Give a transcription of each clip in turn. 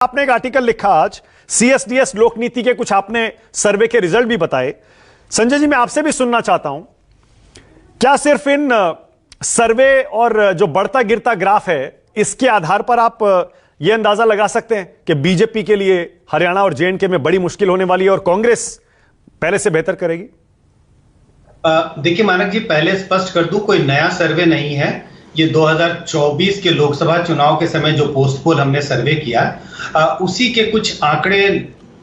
आपने एक आर्टिकल लिखा आज सीएसडीएस लोकनीति के, कुछ आपने सर्वे के रिजल्ट भी बताए। संजय जी, मैं आपसे भी सुनना चाहता हूं, क्या सिर्फ इन सर्वे और जो बढ़ता गिरता ग्राफ है इसके आधार पर आप यह अंदाजा लगा सकते हैं कि बीजेपी के लिए हरियाणा और जेएंडके में बड़ी मुश्किल होने वाली है और कांग्रेस पहले से बेहतर करेगी? देखिए मानक जी, पहले स्पष्ट कर दूं, कोई नया सर्वे नहीं है। ये 2024 के लोकसभा चुनाव के समय जो पोस्ट पोल हमने सर्वे किया, उसी के कुछ आंकड़े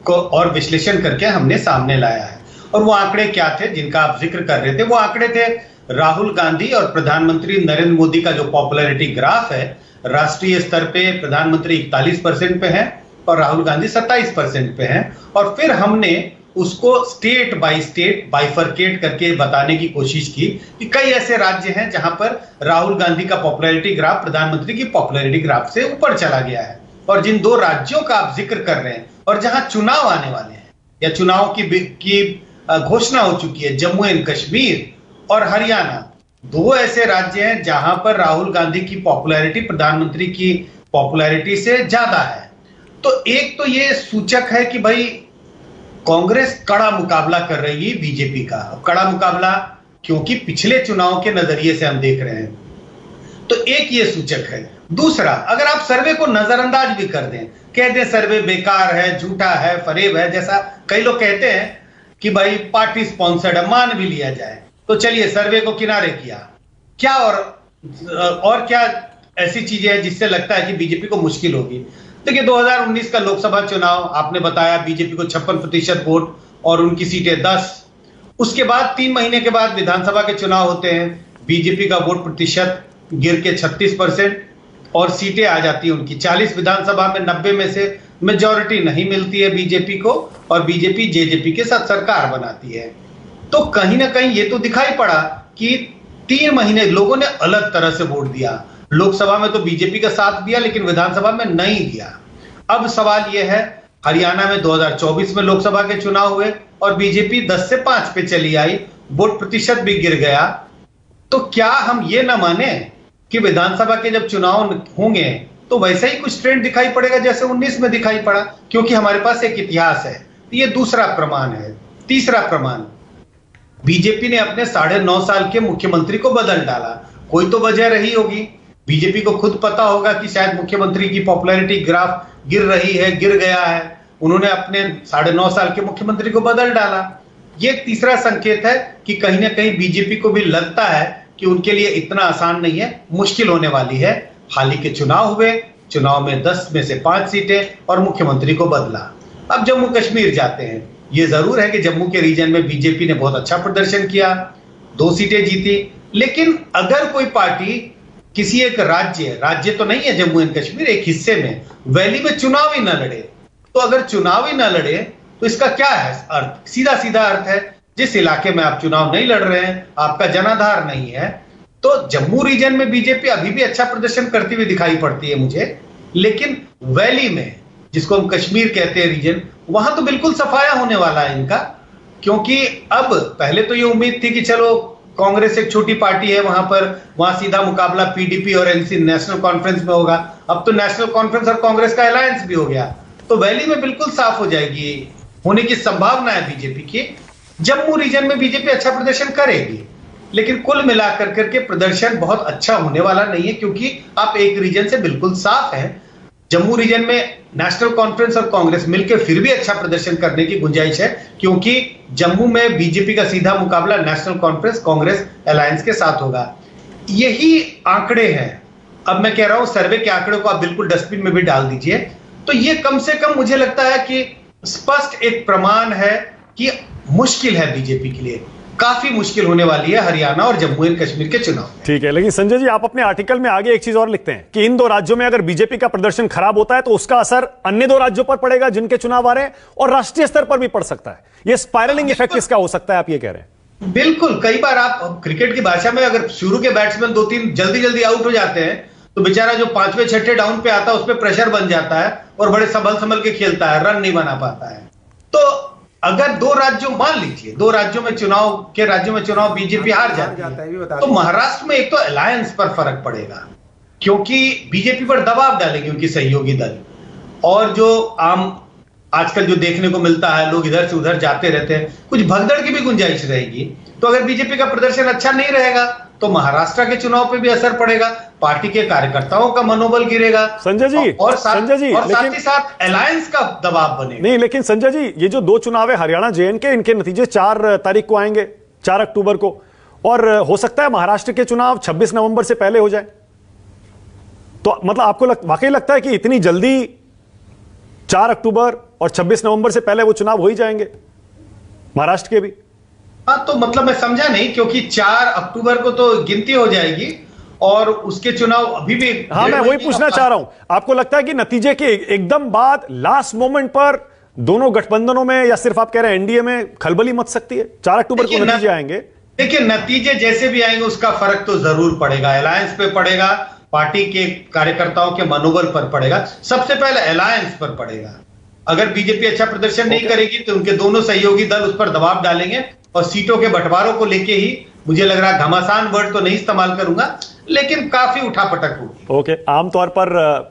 को और विश्लेषण करके हमने सामने लाया है। और वो आंकड़े क्या थे जिनका आप जिक्र कर रहे थे? वो आंकड़े थे राहुल गांधी और प्रधानमंत्री नरेंद्र मोदी का जो पॉपुलैरिटी ग्राफ है। राष्ट्रीय स्तर पे प्रधानमंत्री 41% पे है और राहुल गांधी 27% पे है। और फिर हमने उसको स्टेट बाय स्टेट बाइफरकेट करके बताने की कोशिश की कि कई ऐसे राज्य हैं जहां पर राहुल गांधी का पॉपुलैरिटी ग्राफ प्रधानमंत्री की पॉपुलैरिटी ग्राफ से ऊपर चला गया है। और जिन दो राज्यों का आप जिक्र कर रहे हैं और जहां चुनाव आने वाले हैं या चुनाव की घोषणा हो चुकी है, जम्मू एंड कश्मीर और हरियाणा, दो ऐसे राज्य हैं जहां पर राहुल गांधी की पॉपुलैरिटी प्रधानमंत्री की पॉपुलैरिटी से ज्यादा है। तो एक तो ये सूचक है कि भाई कांग्रेस कड़ा मुकाबला कर रही है बीजेपी का। कड़ा मुकाबला क्योंकि पिछले चुनाव के नजरिए से हम देख रहे हैं, तो एक ये सूचक है। दूसरा, अगर आप सर्वे को नजरअंदाज भी कर दें, कह दें सर्वे बेकार है, झूठा है, फरेब है, जैसा कई लोग कहते हैं कि भाई पार्टी स्पॉन्सर्ड है, मान भी लिया जाए, तो चलिए सर्वे को किनारे किया, क्या और क्या ऐसी चीजें हैं जिससे लगता है कि बीजेपी को मुश्किल होगी? देखिए 2019 का लोकसभा चुनाव आपने बताया, बीजेपी को 56% वोट और उनकी सीटें 10। उसके बाद 3 महीने के बाद विधानसभा के चुनाव होते हैं, बीजेपी का वोट प्रतिशत गिर के 36% और सीटें आ जाती है उनकी 40। विधानसभा में 90 में से मेजॉरिटी नहीं मिलती है बीजेपी को और बीजेपी जेजेपी के साथ सरकार बनाती है। तो कहीं ना कहीं ये तो दिखाई पड़ा कि 3 महीने लोगों ने अलग तरह से वोट दिया। लोकसभा में तो बीजेपी का साथ दिया लेकिन विधानसभा में नहीं दिया। अब सवाल यह है, हरियाणा में 2024 में लोकसभा के चुनाव हुए और बीजेपी 10 से 5 पे चली आई, वोट प्रतिशत भी गिर गया। तो क्या हम ये ना माने कि विधानसभा के जब चुनाव होंगे तो वैसा ही कुछ ट्रेंड दिखाई पड़ेगा जैसे 19 में दिखाई पड़ा, क्योंकि हमारे पास एक इतिहास है। ये दूसरा प्रमाण है। तीसरा प्रमाण, बीजेपी ने अपने 9.5 साल के मुख्यमंत्री को बदल डाला। कोई तो वजह रही होगी, बीजेपी को खुद पता होगा कि शायद मुख्यमंत्री की पॉपुलैरिटी ग्राफ गिर रही है, गिर गया है, उन्होंने अपने 9.5 साल के मुख्यमंत्री को बदल डाला। ये एक तीसरा संकेत है कि कहीं ना कहीं बीजेपी को भी लगता है कि उनके लिए इतना आसान नहीं है, मुश्किल होने वाली है। हाल ही के चुनाव हुए, चुनाव में 10 में से 5 सीटें और मुख्यमंत्री को बदला। अब जम्मू कश्मीर जाते हैं। ये जरूर है कि जम्मू के रीजन में बीजेपी ने बहुत अच्छा प्रदर्शन किया, 2 सीटें जीती। लेकिन अगर कोई पार्टी किसी एक राज्य तो नहीं है जम्मू एंड कश्मीर, एक हिस्से में वैली में चुनाव ही ना लड़े, तो अगर चुनाव ही ना लड़े तो इसका क्या है अर्थ? सीधा सीधा अर्थ है, जिस इलाके में आप चुनाव नहीं लड़ रहे हैं, आपका जनाधार नहीं है। तो जम्मू रीजन में बीजेपी अभी भी अच्छा प्रदर्शन करती हुई दिखाई पड़ती है मुझे, लेकिन वैली में, जिसको हम कश्मीर कहते हैं रीजन, वहां तो बिल्कुल सफाया होने वाला है इनका। क्योंकि अब पहले तो ये उम्मीद थी कि चलो कांग्रेस एक छोटी पार्टी है वहां सीधा मुकाबला पीडीपी और एनसी नेशनल कॉन्फ्रेंस में होगा। अब तो नेशनल कॉन्फ्रेंस और कांग्रेस का अलायंस भी हो गया, तो वैली में बिल्कुल साफ हो जाएगी, होने की संभावना है बीजेपी की। जम्मू रीजन में बीजेपी अच्छा प्रदर्शन करेगी, लेकिन कुल मिलाकर करके प्रदर्शन बहुत अच्छा होने वाला नहीं है, क्योंकि आप एक रीजन से बिल्कुल साफ है। जम्मू रीजन में नेशनल कॉन्फ्रेंस और कांग्रेस मिलकर फिर भी अच्छा प्रदर्शन करने की गुंजाइश है, क्योंकि जम्मू में बीजेपी का सीधा मुकाबला नेशनल कॉन्फ्रेंस कांग्रेस अलायंस के साथ होगा। यही आंकड़े हैं। अब मैं कह रहा हूं सर्वे के आंकड़ों को आप बिल्कुल डस्टबिन में भी डाल दीजिए, तो ये कम से कम मुझे लगता है कि स्पष्ट एक प्रमाण है कि मुश्किल है बीजेपी के लिए, काफी मुश्किल होने वाली है हरियाणा और जम्मू एंड कश्मीर के चुनाव। ठीक है, लेकिन संजय जी, आप अपने आर्टिकल में आगे एक चीज और लिखते हैं कि इन 2 राज्यों में अगर बीजेपी का प्रदर्शन खराब होता है तो उसका असर अन्य 2 राज्यों पर पड़ेगा जिनके चुनाव आ रहे हैं और राष्ट्रीय स्तर पर भी पड़ सकता है। ये स्पाइरलिंग इफेक्ट किसका हो सकता है, आप ये कह रहे हैं? बिल्कुल। कई बार आप क्रिकेट की भाषा में, अगर शुरू के बैट्समैन 2-3 जल्दी आउट हो जाते हैं तो बेचारा जो 5वें 6ठे डाउन पे आता है उस पर प्रेशर बन जाता है और बड़े संभल के खेलता है, रन नहीं बना पाता है। तो अगर 2 राज्यों, मान लीजिए 2 राज्यों में चुनाव बीजेपी हार जाती है, तो महाराष्ट्र में एक तो अलायंस पर फर्क पड़ेगा, क्योंकि बीजेपी पर दबाव डालेगी उनकी सहयोगी दल, और जो आम आजकल जो देखने को मिलता है, लोग इधर से उधर जाते रहते हैं, कुछ भगदड़ की भी गुंजाइश रहेगी। तो अगर बीजेपी का प्रदर्शन अच्छा नहीं रहेगा तो महाराष्ट्र के चुनाव पे भी असर पड़ेगा, पार्टी के कार्यकर्ताओं का मनोबल गिरेगा संजय जी, और साथ लेकिन ही साथ अलायंस का दबाव बनेगा। नहीं, लेकिन संजय जी, ये जो 2 चुनाव है हरियाणा जेएनके, इनके नतीजे 4 तारीख को आएंगे, 4 अक्टूबर को, और हो सकता है महाराष्ट्र के चुनाव 26 नवंबर से पहले हो जाए। तो मतलब आपको वाकई लगता है कि इतनी जल्दी 4 अक्टूबर और 26 नवंबर से पहले वो चुनाव हो ही जाएंगे महाराष्ट्र के भी? हाँ, तो मतलब मैं समझा नहीं, क्योंकि 4 अक्टूबर को तो गिनती हो जाएगी और उसके चुनाव अभी भी। हाँ, मैं वही पूछना चाह रहा हूं, आपको लगता है कि नतीजे के एकदम बाद लास्ट मोमेंट पर दोनों गठबंधनों में, या सिर्फ आप कह रहे हैं एनडीए में खलबली मच सकती है? 4 अक्टूबर को नतीजे आएंगे। देखिए, नतीजे जैसे भी आएंगे उसका फर्क तो जरूर पड़ेगा, अलायंस पे पड़ेगा, पार्टी के कार्यकर्ताओं के मनोबल पर पड़ेगा, सबसे पहले अलायंस पर पड़ेगा। अगर बीजेपी अच्छा प्रदर्शन नहीं करेगी तो उनके दोनों सहयोगी दल उस पर दबाव डालेंगे और सीटों के बंटवारों को लेके ही, मुझे लग रहा है, घमासान वर्ड तो नहीं इस्तेमाल करूंगा, लेकिन काफी उठापटक होगी। ओके, आमतौर पर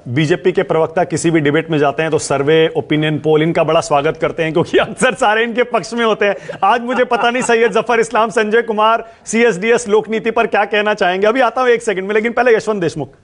बीजेपी के प्रवक्ता किसी भी डिबेट में जाते हैं तो सर्वे, ओपिनियन पोल, इनका बड़ा स्वागत करते हैं, क्योंकि अक्सर सारे इनके पक्ष में होते हैं। आज मुझे पता नहीं सैयद जफर इस्लाम, संजय कुमार, सीएसडीएस लोकनीति पर क्या कहना चाहेंगे। अभी आता हूं 1 सेकंड में, लेकिन पहले यशवंत देशमुख।